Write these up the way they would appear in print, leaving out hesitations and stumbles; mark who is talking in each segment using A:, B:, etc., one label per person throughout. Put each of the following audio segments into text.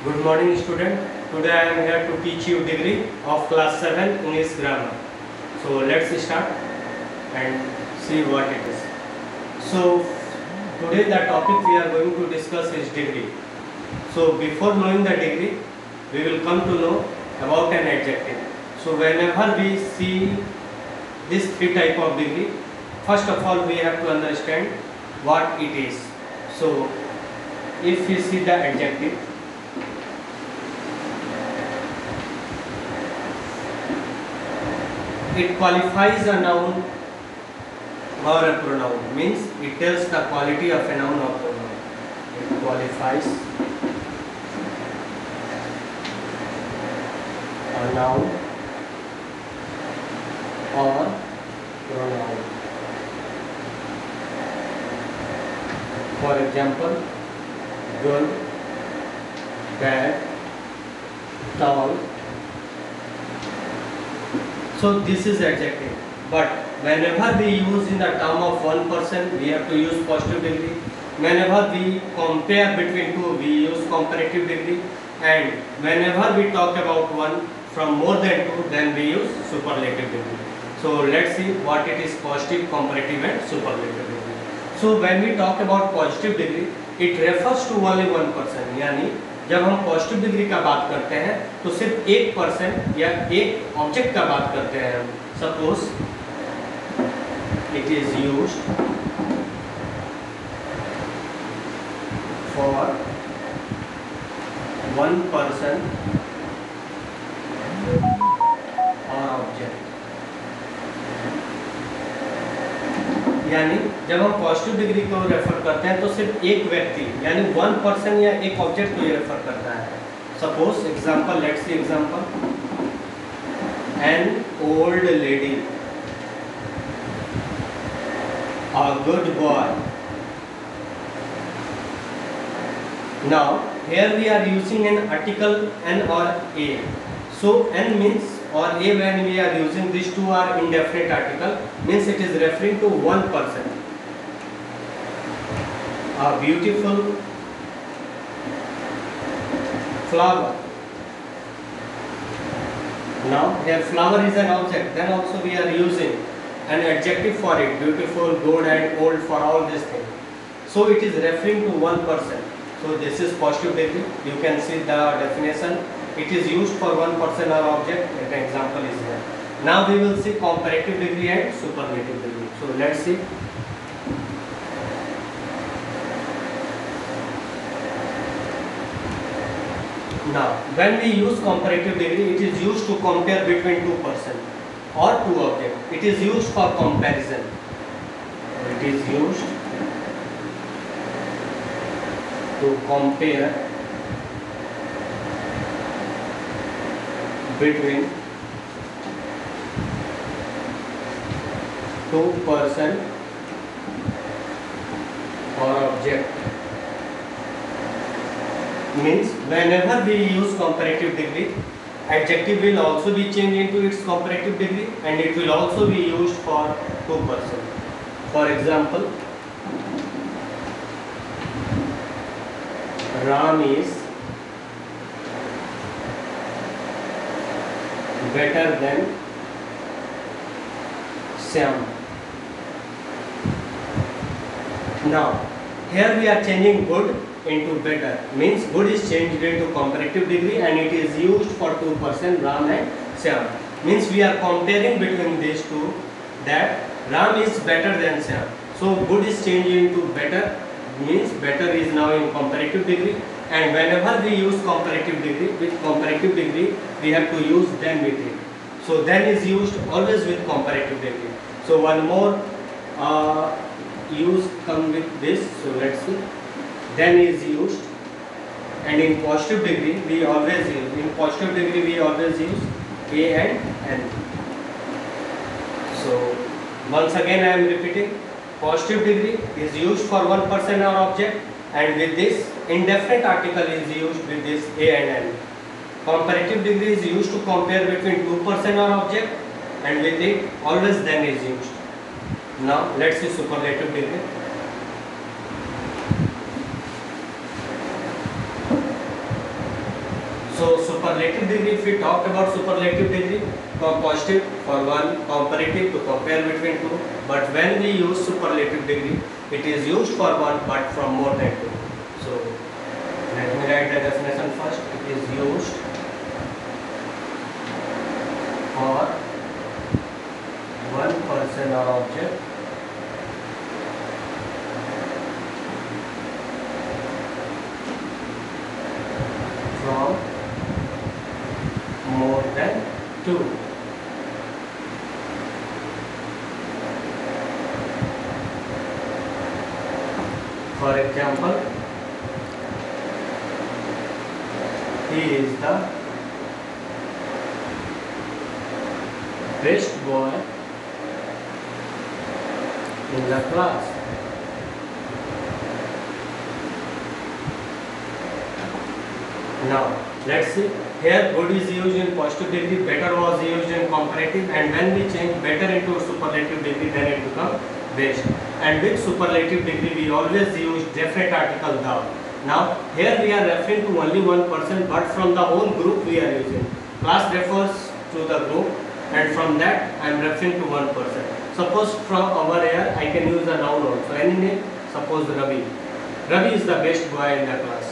A: Good morning student. Today I am here to teach you degree of class 7 English grammar. So let's start and see what it is. So today the topic we are going to discuss is degree. So before knowing the degree, we will come to know about an adjective. So whenever we see this three type of degree, first of all we have to understand what it is. So if we see the adjective, it qualifies a noun or a pronoun, means it tells the quality of a noun or pronoun. It qualifies a noun or pronoun. For example, good, bad, tall. So this is adjective, but whenever we use in the term of one person, we have to use positive degree. Whenever we compare between two, we use comparative degree, and whenever we talk about one from more than two, then we use superlative degree. So let's see what it is: positive, comparative and superlative degree. So when we talk about positive degree, it refers to only one person, यानी जब हम positive degree का बात करते हैं तो सिर्फ एक पर्सन या एक ऑब्जेक्ट का बात करते हैं हम. Suppose it is used for one person और ऑब्जेक्ट, यानी जब हम पॉजिटिव डिग्री को रेफर करते हैं तो सिर्फ एक व्यक्ति यानी वन पर्सन या एक ऑब्जेक्ट को ये रेफर करता है. Suppose example, let's see example, an old lady, a good boy. Now here we are using an article n or a. So n means or a, when we are using these two are indefinite article, means it is referring to one person. A beautiful flower. Now here flower is an object, then also we are using an adjective for it: beautiful, good and old, for all these things. So it is referring to one person. So this is positive degree. You can see the definition. It is used for one person or object. An example is here. Now we will see comparative degree and superlative degree. So let's see. Now when we use comparative degree, it is used to compare between two persons or two objects. It is used for comparison. It is used to compare between two person or object. Means whenever we use comparative degree, adjective will also be changed into its comparative degree and it will also be used for two person. For example, Ram is better than Shyam. Now here we are changing good into better, means good is changed into comparative degree and it is used for two person, Ram and Shyam. Means we are comparing between these two, that Ram is better than Shyam. So good is changed into better, means better is now in comparative degree, and whenever we use comparative degree, with comparative degree we have to use then with it. So then is used always with comparative degree. So one more use come with this. So let's see. Then is used, and in positive degree we always use, in positive degree we always use a and n. So once again I am repeating, positive degree is used for one person or object, and with this indefinite article is used with this a and n. Comparative degree is used to compare between two person or object, and with it always then is used. Now let's see superlative degree. So superlative degree, if we talk about superlative degree, positive for one, comparative to compare between two. But when we use superlative degree, it is used for one but from more than two. So let me write the definition first. It is used for one person or object from more than two. For example, he is the best boy in the class. Now let's see, here good is used in positive degree, better was used in comparative, and when we change better into superlative degree, then it becomes best. And with superlative degree we always use definite article thou. Now here we are referring to only one person, but from the whole group we are using. Class refers to the group, and from that I am referring to one person. Suppose from over here I can use a noun also. Any name, suppose Ravi. Ravi is the best boy in the class.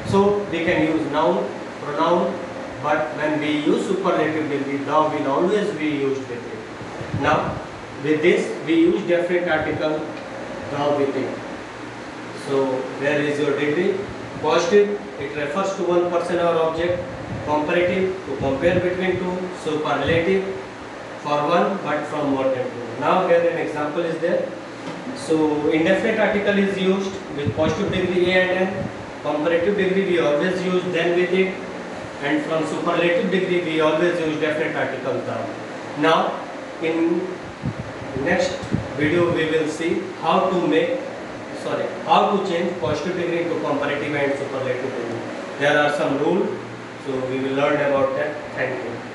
A: So we can use noun, pronoun, but when we use superlative degree, thou will always be used with it. Now with this we use definite article thou with it. So where is your degree? Positive, it refers to one person or object. Comparative, to compare between two. Superlative, for one but from more than two. Now here an example is there. So indefinite article is used with positive degree a and n. Comparative degree we always use then with it, and from superlative degree we always use definite article thou. Now in next video we will see how to change positive degree to comparative and superlative degree. There are some rules, so we will learn about that. Thank you.